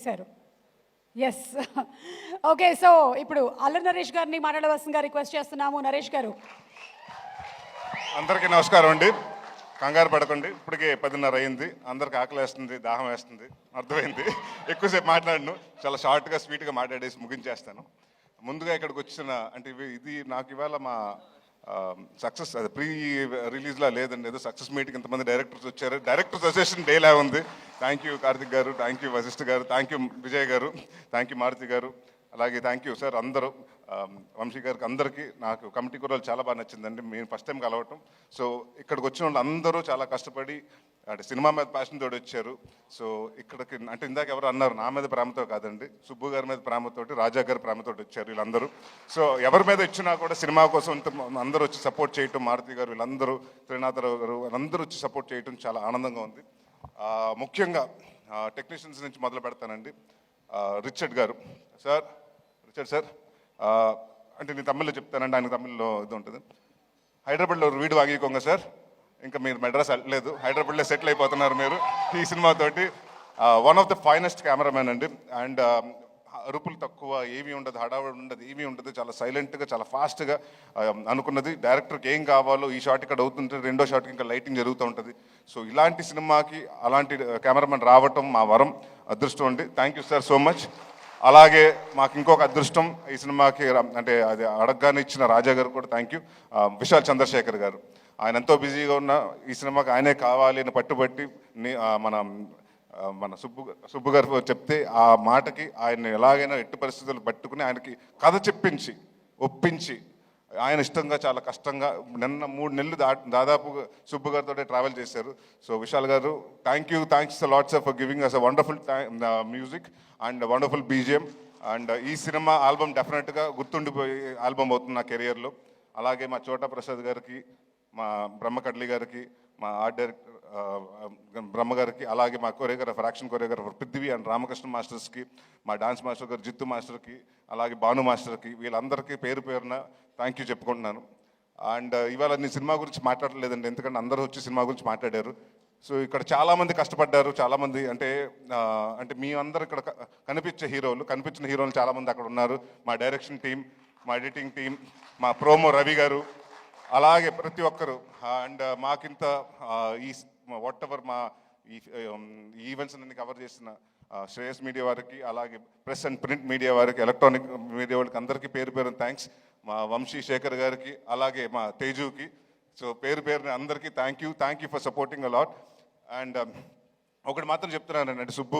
చేశారు. Yes. Okay, so ఇప్పుడు అల్లరి నరేష్ గారిని మాట్లాడవలసిందిగా రిక్వెస్ట్ చేస్తున్నాము. నరేష్ గారు. అందరికీ నమస్కారం అండి. కంగారు పడకండి, ఇప్పటికే 10:30 అయింది. అందరికి ఆకలి వేస్తుంది, దాహం వేస్తుంది, అర్థమైంది. ఎక్కువసేపు మాట్లాడను, చాలా షార్ట్గా స్వీట్గా మాట్లాడేసి ముగించేస్తాను. ముందుగా ఇక్కడికి వచ్చిన అంటే ఇది నాకు ఇవాళ మా సక్సెస్ అది ప్రీ రిలీజ్లా లేదండి, ఏదో సక్సెస్ మీటింగ్ ఇంతమంది డైరెక్టర్స్ వచ్చారు. డైరెక్టర్స్ అసోసియేషన్ డేలా ఉంది. థ్యాంక్ యూ కార్తిక్ గారు, థ్యాంక్ యూ వశిష్ఠ గారు, థ్యాంక్ యూ విజయ్ గారు, థ్యాంక్ యూ మారుతి గారు, అలాగే థ్యాంక్ యూ సార్ అందరూ, వంశీ గారికి, అందరికీ. నాకు కమిటీ కూరలు చాలా బాగా నచ్చిందండి, మీరు ఫస్ట్ టైం కలవటం. సో ఇక్కడికి వచ్చిన వాళ్ళు అందరూ చాలా కష్టపడి అంటే సినిమా మీద ప్యాషన్ తోటి వచ్చారు. సో ఇక్కడికి అంటే ఇందాక ఎవరు అన్నారు, నా మీద ప్రేమతో కాదండి, సుబ్బు గారి మీద ప్రేమతోటి, రాజా గారి ప్రేమతోటి వచ్చారు వీళ్ళందరూ. సో ఎవరి మీద ఇచ్చినా కూడా సినిమా కోసం అందరూ వచ్చి సపోర్ట్ చేయటం, మారుతి గారు వీళ్ళందరూ, త్రినాథరావు గారు వాళ్ళందరూ వచ్చి సపోర్ట్ చేయటం చాలా ఆనందంగా ఉంది. ముఖ్యంగా టెక్నీషియన్స్ నుంచి మొదలు పెడతానండి. రిచర్డ్ గారు సార్, రిచర్డ్ సార్ అంటే నేను తమిళ్లో చెప్తానండి, ఆయన తమిళ్లో ఇది ఉంటుంది. హైదరాబాద్లో వీడు వాగికోంగ సార్, ఇంకా మీరు మెడ్రాస్ వెళ్ళలేదు, హైదరాబాద్లో సెటిల్ అయిపోతున్నారు మీరు ఈ సినిమాతోటి. One of the finest cameraman అండి. అండ్ అరుపులు తక్కువ, ఏమీ ఉండదు, హడావుడి ఉండదు, ఏమీ ఉండదు, చాలా సైలెంట్గా చాలా ఫాస్ట్గా అనుకున్నది. డైరెక్టర్కి ఏం కావాలో ఈ షాట్ ఇక్కడ అవుతుంటే రెండో షాట్కి ఇంకా లైటింగ్ జరుగుతూ ఉంటుంది. సో ఇలాంటి సినిమాకి అలాంటి కెమెరామెన్ రావటం మా వరం, అదృష్టం అండి. Thank you sir so much. అలాగే మాకు ఇంకొక అదృష్టం ఈ సినిమాకి అంటే అది అడగగానే ఇచ్చిన రాజా గారు కూడా థ్యాంక్ యూ. విశాల్ చంద్రశేఖర్ గారు, ఆయన ఎంతో బిజీగా ఉన్న ఈ సినిమాకి ఆయనే కావాలి అని పట్టుబట్టి మన సుబ్బు గారు చెప్తే ఆ మాటకి ఆయన ఎలాగైనా ఎట్టి పరిస్థితులు పట్టుకుని ఆయనకి కథ చెప్పించి ఒప్పించి ఆయన ఇష్టంగా చాలా కష్టంగా నిన్న 3 నెలలు దాదాపు సుబ్బు గారితో ట్రావెల్ చేశారు. సో విశాల్ గారు thanks lots for giving us a wonderful music and wonderful BGM. And ఈ సినిమా ఆల్బమ్ డెఫినెట్గా గుర్తుండిపోయే ఆల్బమ్ అవుతుంది నా కెరియర్లో. అలాగే మా చోటా ప్రసాద్ గారికి, మా బ్రహ్మకడ్లి గారికి, మా ఆర్ట్ డైరెక్టర్ బ్రహ్మ గారికి, అలాగే మా choreographer, action choreographer Prithvi and Ramakrishna మాస్టర్స్కి, మా డాన్స్ మాస్టర్ గారు జిత్తు మాస్టర్కి, అలాగే భాను మాస్టర్కి, వీళ్ళందరికీ పేరు పేరున థ్యాంక్ యూ చెప్పుకుంటున్నాను. అండ్ ఇవాళ నేను సినిమా గురించి మాట్లాడలేదండి, ఎందుకంటే అందరూ వచ్చి సినిమా గురించి మాట్లాడారు. సో ఇక్కడ చాలామంది కష్టపడ్డారు, చాలామంది అంటే మీ అందరూ ఇక్కడ కనిపించిన హీరోలు చాలామంది అక్కడ ఉన్నారు. మా డైరెక్షన్ టీం, మా ఎడిటింగ్ టీం, మా ప్రోమో రవి గారు, అలాగే ప్రతి ఒక్కరు. అండ్ మాకింత ఈ వాట్ ఎవర్ మా ఈ ఈవెంట్స్ అన్ని కవర్ చేసిన శ్రేయస్ మీడియా వారికి, అలాగే ప్రెస్ అండ్ ప్రింట్ మీడియా వారికి, ఎలక్ట్రానిక్ మీడియా వాళ్ళకి అందరికీ పేరు పేరున థ్యాంక్స్. మా వంశీ శేఖర్ గారికి, అలాగే మా తేజుకి. సో పేరు పేరున అందరికీ thank you for supporting a lot. And ఒకటి మాత్రం చెప్తున్నానండి, అంటే సుబ్బు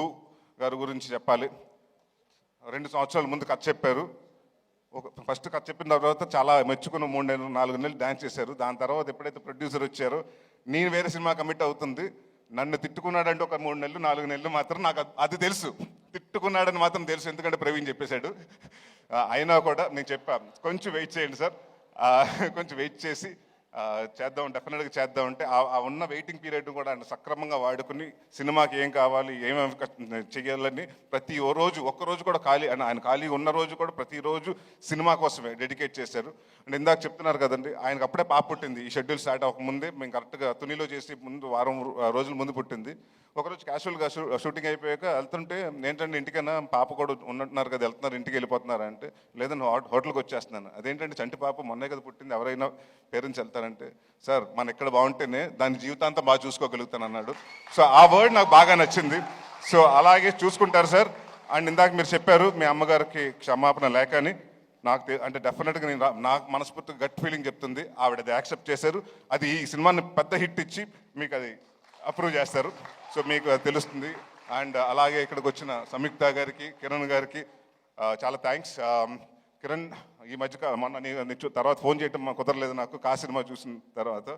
గారి గురించి చెప్పాలి. 2 సంవత్సరాల ముందు కథ చెప్పారు. ఫస్ట్ కథ చెప్పిన తర్వాత చాలా మెచ్చుకున్న 3 నెలలు 4 నెలలు డ్యాన్స్ చేశారు. దాని తర్వాత ఎప్పుడైతే ప్రొడ్యూసర్ వచ్చారో నేను వేరే సినిమా కమిట్ అవుతుంది, నన్ను తిట్టుకున్నాడంటే ఒక 3 నెలలు 4 నెలలు మాత్రం నాకు అది తెలుసు, తిట్టుకున్నాడని మాత్రం తెలుసు, ఎందుకంటే ప్రవీణ్ చెప్పేశాడు. అయినా కూడా నేను చెప్పాను, కొంచెం వెయిట్ చేయండి సార్, కొంచెం వెయిట్ చేసి చేద్దాం, డెఫినెట్గా చేద్దాం అంటే ఆ ఉన్న వెయిటింగ్ పీరియడ్ కూడా ఆయన సక్రమంగా వాడుకుని సినిమాకి ఏం కావాలి, ఏమేమి చేయాలని ప్రతి ఒక్కరోజు కూడా ఆయన ఖాళీ ఉన్న రోజు కూడా ప్రతిరోజు సినిమా కోసమే డెడికేట్ చేశారు. అంటే ఇందాక చెప్తున్నారు కదండి, ఆయనకు అప్పుడే పాప పుట్టింది, ఈ షెడ్యూల్ స్టార్ట్ అవ్వకముందే. మేము కరెక్ట్గా తునిలో చేసి ముందు వారం రోజుల ముందు పుట్టింది. ఒకరోజు క్యాజువల్గా షూటింగ్ అయిపోయాక వెళ్తుంటే, ఏంటంటే ఇంటికైనా పాప కూడా ఉన్నట్టున్నారు కదా, వెళ్తున్నారు ఇంటికి వెళ్ళిపోతున్నారా అంటే, లేదని హోటల్కి వచ్చేస్తున్నాను. అదేంటంటే చంటి పాప మొన్నే కదా పుట్టింది, ఎవరైనా పేరెంట్స్ వెళ్తారంటే, సార్ మన ఎక్కడ బాగుంటేనే దాని జీవితాంతం బాగా చూసుకోగలుగుతాను అన్నాడు. సో ఆ వర్డ్ నాకు బాగా నచ్చింది. సో అలాగే చూసుకుంటారు సార్. అండ్ ఇందాక మీరు చెప్పారు మీ అమ్మగారికి క్షమాపణ లేక అని. అంటే డెఫినెట్గా నాకు మనస్ఫూర్తిగా గట్ ఫీలింగ్ చెప్తుంది, ఆవిడ అది యాక్సెప్ట్ చేశారు. అది ఈ సినిమాని పెద్ద హిట్ ఇచ్చి మీకు అది అప్రూవ్ చేస్తారు. సో మీకు తెలుస్తుంది. అండ్ అలాగే ఇక్కడికి వచ్చిన సంయుక్త గారికి, కిరణ్ గారికి చాలా థ్యాంక్స్. కిరణ్ ఈ మధ్య మొన్న తర్వాత ఫోన్ చేయటం కుదరలేదు నాకు, సినిమా చూసిన తర్వాత.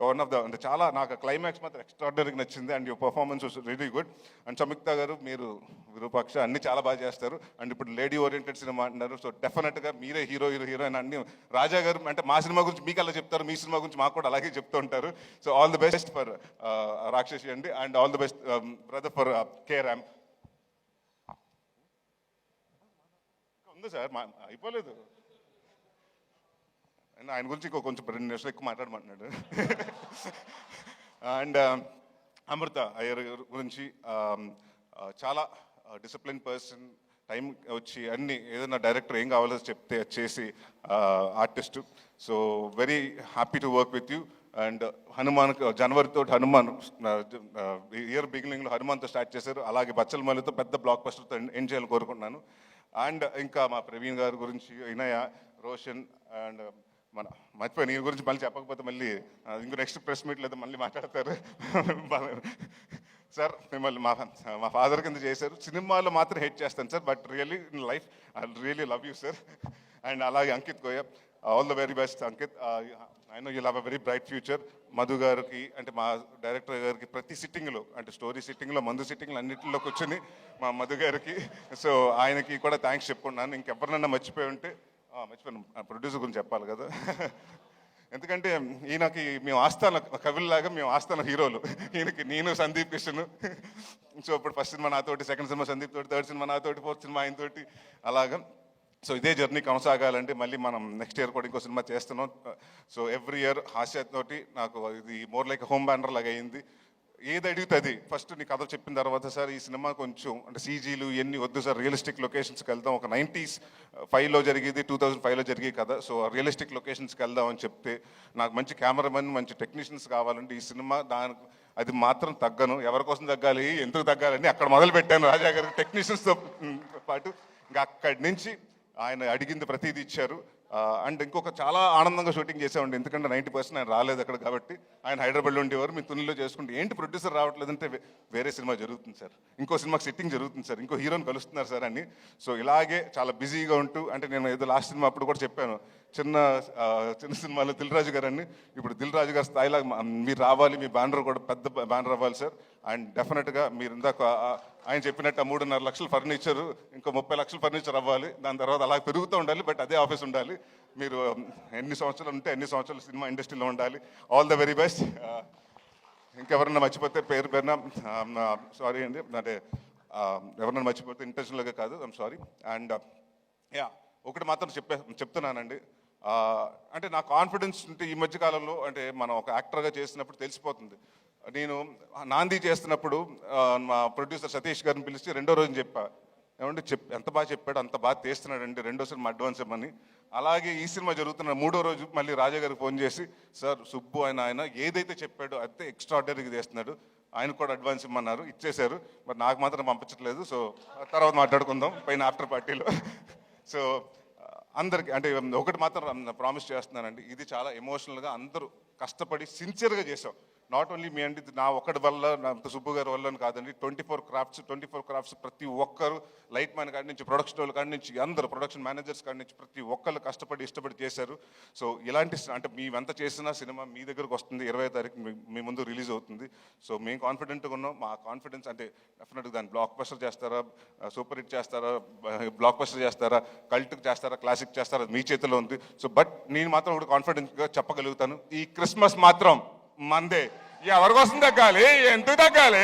వన్ ఆఫ్ ద అంటే చాలా నాకు క్లైమాక్స్ మాత్రం ఎక్స్ట్రాడినరీగా నచ్చింది. And your performance was really good. And Samyuktha గారు, మీరు విరూపాక్ష అన్ని చాలా బాగా చేస్తారు. అండ్ ఇప్పుడు లేడీ ఓరియంటెడ్ సినిమా అంటున్నారు. సో డెఫినెట్గా మీరే హీరోయిన్ అన్ని. రాజా గారు అంటే మా సినిమా గురించి మీకు అలా చెప్తారు, మీ సినిమా గురించి మాకు కూడా అలాగే చెప్తూ ఉంటారు. So all the best for రాక్షసి అండి. And all the best brother for K ramp. ఉంది సార్, అయిపోలేదు. ఆయన గురించి కొంచెం 2 నిమిషాలు ఎక్కువ మాట్లాడమంటున్నాడు. అండ్ అమృత అయ్యర్ గురించి చాలా డిసిప్లిన్ పర్సన్, టైం వచ్చి అన్ని ఏదైనా డైరెక్టర్ ఏం కావాలో చెప్తే అది చేసి artist. So very happy to work with you. And Hanuman జనవరితో హనుమాన్ ఇయర్ బిగినింగ్లో హనుమాన్తో స్టార్ట్ చేశారు, అలాగే బచ్చల మల్లితో పెద్ద బ్లాక్ బస్టర్తో ఎండ్ చేయాలని కోరుకుంటున్నాను. అండ్ ఇంకా మా ప్రవీణ్ గారి గురించి, ఇనయ, రోషన్ అండ్ మన మర్చిపోయి నీ గురించి మళ్ళీ చెప్పకపోతే మళ్ళీ ఇంకో నెక్స్ట్ ప్రెస్ మీట్ లేదా మళ్ళీ మాట్లాడతారు. సార్ మిమ్మల్ని మా ఫాదర్ కింద చేశారు, సినిమాలో మాత్రం హెట్ చేస్తాను sir, but really in life I really love you sir. And అలాగే అంకిత్ గోయ, all the very best Ankit. I know you'll have a very bright future. Madhu గారికి అంటే మా డైరెక్టర్ గారికి ప్రతి సిట్టింగ్లో అంటే స్టోరీ సిట్టింగ్లో, మందు సిట్టింగ్లో అన్నింటిలో కూర్చొని మా మధు గారికి, సో ఆయనకి కూడా థ్యాంక్స్ చెప్పుకున్నాను. ఇంకెవరినన్నా మర్చిపోయి ఉంటే మర్చిపోయాను, ప్రొడ్యూసర్ గురించి చెప్పాలి కదా. ఎందుకంటే ఈయనకి మేము ఆస్థాన కవుల్లాగా, మేము ఆస్థాన హీరోలు. ఈయనకి నేను సందీప్ కిషన్. సో ఇప్పుడు ఫస్ట్ సినిమా నాతోటి, సెకండ్ సినిమా సందీప్ తోటి, థర్డ్ సినిమా నాతోటి, ఫోర్త్ సినిమా ఆయనతోటి అలాగా. సో ఇదే జర్నీ కొనసాగాలంటే మళ్ళీ మనం నెక్స్ట్ ఇయర్ కూడా ఇంకో సినిమా చేస్తున్నాం. సో ఎవ్రీ ఇయర్ హాస్యతోటి నాకు ఇది మోర్ లైక్ హోమ్ బ్యానర్ లాగా అయింది. ఏది అడిగితే అది ఫస్ట్ నీ కథ చెప్పిన తర్వాత, సార్ ఈ సినిమా కొంచెం అంటే సీజీలు ఇవన్నీ వద్దు సార్, రియలిస్టిక్ లొకేషన్స్కి వెళ్దాం, ఒక 95లో జరిగేది 2005లో జరిగే కదా, సో రియలిస్టిక్ లొకేషన్స్కి వెళ్దాం అని చెప్తే, నాకు మంచి కెమెరామెన్, మంచి టెక్నీషియన్స్ కావాలంటే ఈ సినిమా దానికి అది మాత్రం తగ్గను. ఎవరి కోసం తగ్గాలి, ఎందుకు తగ్గాలని అక్కడ మొదలు పెట్టాను రాజా గారికి టెక్నీషియన్స్తో పాటు. ఇంకా అక్కడి నుంచి ఆయన అడిగింది ప్రతిదీ ఇచ్చారు. అండ్ ఇంకొక చాలా ఆనందంగా షూటింగ్ చేసామండి, ఎందుకంటే 90% ఆయన రాలేదు అక్కడ కాబట్టి. ఆయన హైదరాబాద్లో ఉండేవారు, మీ తునిలో చేసుకుంటే ఏంటి ప్రొడ్యూసర్ రావట్లేదంటే వేరే సినిమా జరుగుతుంది సార్, ఇంకో సినిమాకి సెట్టింగ్ జరుగుతుంది సార్, ఇంకో హీరోని కలుస్తున్నారు సార్ అని. సో ఇలాగే చాలా బిజీగా ఉంటూ, అంటే నేను ఏదో లాస్ట్ సినిమా అప్పుడు కూడా చెప్పాను, చిన్న సినిమాలో దిల్ రాజు గారు అని, ఇప్పుడు దిల్ రాజు గారి స్థాయిలో మీరు రావాలి, మీ బ్యానర్ కూడా పెద్ద బ్యానర్ అవ్వాలి సార్. అండ్ డెఫినెట్గా మీరు ఇందాక ఆయన చెప్పినట్టు 3.5 లక్షల ఫర్నిచర్, ఇంకో 30 లక్షల ఫర్నిచర్ అవ్వాలి, దాని తర్వాత అలా పెరుగుతూ ఉండాలి, బట్ అదే ఆఫీస్ ఉండాలి. మీరు ఎన్ని సంవత్సరాలు ఉంటే ఎన్ని సంవత్సరాలు సినిమా ఇండస్ట్రీలో ఉండాలి. All the very best. ఇంకెవరన్నా మర్చిపోతే పేరు పేరున సారీ అండి, అంటే ఎవరన్నా మర్చిపోతే ఇంటెన్షనల్గా కాదు, ఐమ్ సారీ. అండ్ యా ఒకటి మాత్రం చెప్తున్నానండి, అంటే నా కాన్ఫిడెన్స్ ఉంటే ఈ మధ్యకాలంలో, అంటే మనం ఒక యాక్టర్గా చేసినప్పుడు తెలిసిపోతుంది. నేను నాంది చేస్తున్నప్పుడు మా ప్రొడ్యూసర్ సతీష్ గారిని పిలిచి రెండో రోజు చెప్పా, ఏమంటే ఎంత బాగా చెప్పాడు, అంత బాగా తీస్తున్నాడండి, రెండో సినిమా అడ్వాన్స్ ఇవ్వమని. అలాగే ఈ సినిమా జరుగుతున్న మూడో రోజు మళ్ళీ రాజా గారికి ఫోన్ చేసి, సార్ సుబ్బు ఆయన ఏదైతే చెప్పాడో అదే ఎక్స్ట్రాడినరీగా చేస్తున్నాడు, ఆయన కూడా అడ్వాన్స్ ఇమ్మన్నారు, ఇచ్చేశారు, మరి నాకు మాత్రం పంపించట్లేదు. సో తర్వాత మాట్లాడుకుందాం పైన ఆఫ్టర్ పార్టీలో. సో అందరికి అంటే ఒకటి మాత్రం ప్రామిస్ చేస్తున్నానండి, ఇది చాలా ఎమోషనల్గా అందరూ కష్టపడి సిన్సియర్గా చేసాం. నాట్ ఓన్లీ మీ అండి, నా ఒక్కడి వల్ల, నా సుబ్బు గారి వల్ల కాదండి, 24 క్రాఫ్ట్స్ ప్రతి ఒక్కరు, లైట్ మ్యాన్ కాడి నుంచి, ప్రొడక్షన్ వాళ్ళ కాడి నుంచి, అందరూ ప్రొడక్షన్ మేనేజర్స్ కాడి నుంచి ప్రతి ఒక్కరు కష్టపడి ఇష్టపడి చేశారు. సో ఇలాంటి అంటే మేమెంత చేసినా సినిమా మీ దగ్గరకు వస్తుంది, 20వ తారీఖు మీ ముందు రిలీజ్ అవుతుంది. సో మేము కాన్ఫిడెంట్గా ఉన్నాం. మా కాన్ఫిడెన్స్ అంటే డెఫినెట్గా దాన్ని బ్లాక్ బస్టర్ చేస్తారా, సూపర్ హిట్ చేస్తారా, బ్లాక్ బస్టర్ చేస్తారా, కల్ట్ చేస్తారా, క్లాసిక్ చేస్తారా, మీ చేతిలో ఉంది. సో బట్ నేను మాత్రం ఒకటి కాన్ఫిడెంట్గా చెప్పగలుగుతాను, ఈ క్రిస్మస్ మాత్రం మందే. ఎవరి కోసం తగ్గాలి, ఎందుకు తగ్గాలి?